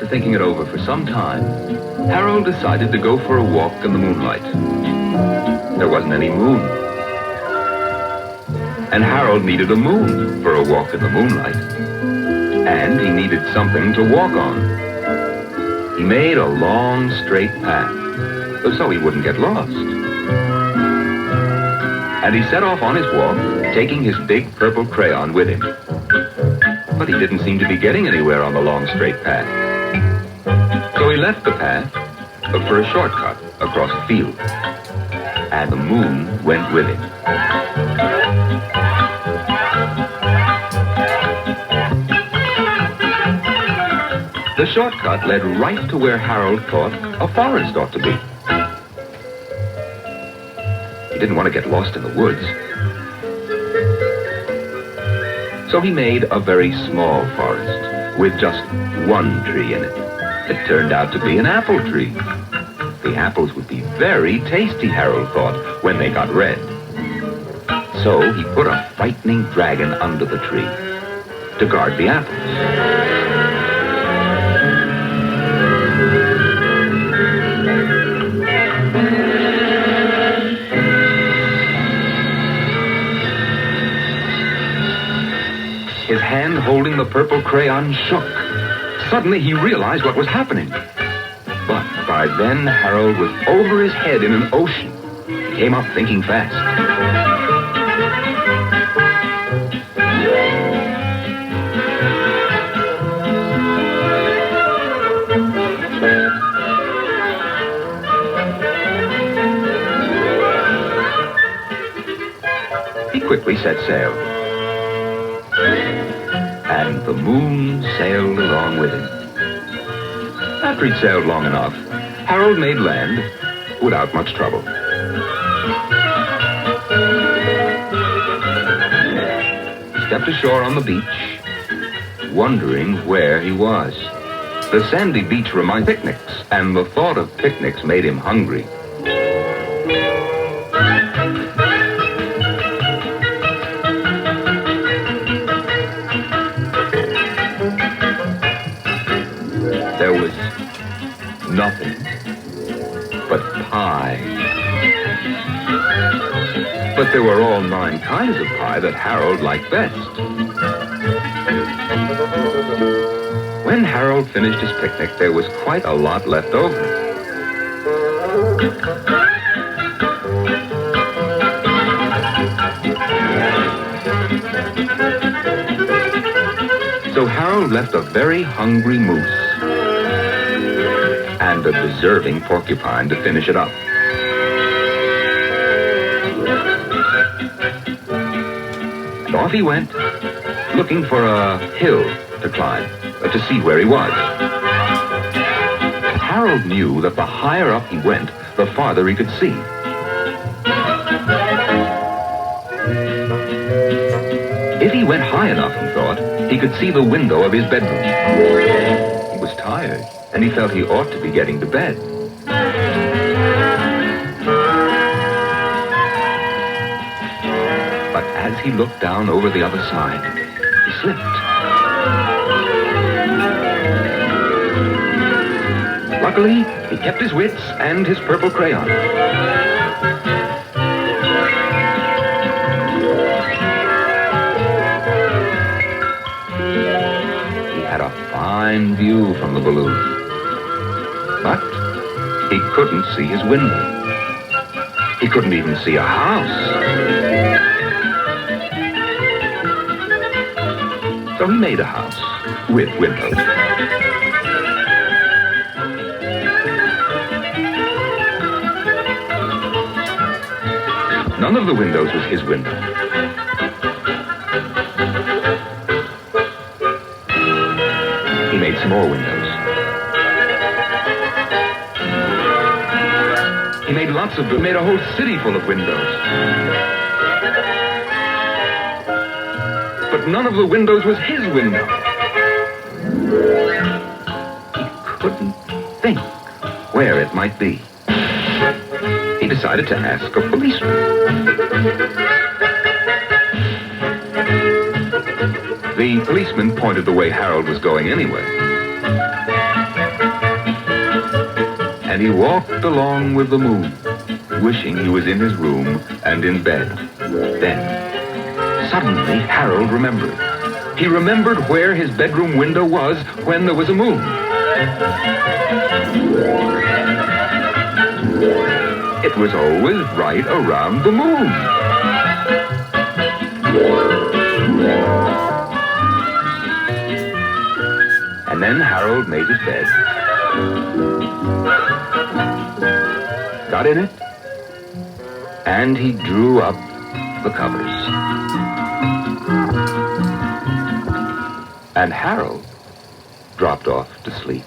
After thinking it over for some time, Harold decided to go for a walk in the moonlight. There wasn't any moon. And Harold needed a moon for a walk in the moonlight. And he needed something to walk on. He made a long, straight path, so he wouldn't get lost. And he set off on his walk, taking his big purple crayon with him. But he didn't seem to be getting anywhere on the long, straight path. So he left the path for a shortcut across a field. And the moon went with him. The shortcut led right to where Harold thought a forest ought to be. He didn't want to get lost in the woods. So he made a very small forest with just one tree in it. It turned out to be an apple tree. The apples would be very tasty, Harold thought, when they got red. So he put a frightening dragon under the tree to guard the apples. His hand holding the purple crayon shook. Suddenly he realized what was happening. But by then Harold was over his head in an ocean. He came up thinking fast. He quickly set sail. And the moon sailed along with him. After he'd sailed long enough, Harold made land without much trouble. He stepped ashore on the beach, wondering where he was. The sandy beach reminded him of picnics, and the thought of picnics made him hungry. There was nothing but pie. But there were all 9 kinds of pie that Harold liked best. When Harold finished his picnic, there was quite a lot left over. So Harold left a very hungry moose and a deserving porcupine to finish it up. And off he went, looking for a hill to climb, to see where he was. Harold knew that the higher up he went, the farther he could see. If he went high enough, he thought, he could see the window of his bedroom. He was tired, and he felt he ought to be getting to bed. But as he looked down over the other side, he slipped. Luckily, he kept his wits and his purple crayon. He had a fine view from the balloon. But he couldn't see his window. He couldn't even see a house. So he made a house with windows. None of the windows was his window. He made some more windows. He made lots of them, made a whole city full of windows. But none of the windows was his window. He couldn't think where it might be. He decided to ask a policeman. The policeman pointed the way Harold was going anyway. and he walked along with the moon, wishing he was in his room and in bed. Then, suddenly, Harold remembered. He remembered where his bedroom window was when there was a moon. It was always right around the moon. And then Harold made his bed, got in it, and he drew up the covers. And Harold dropped off to sleep.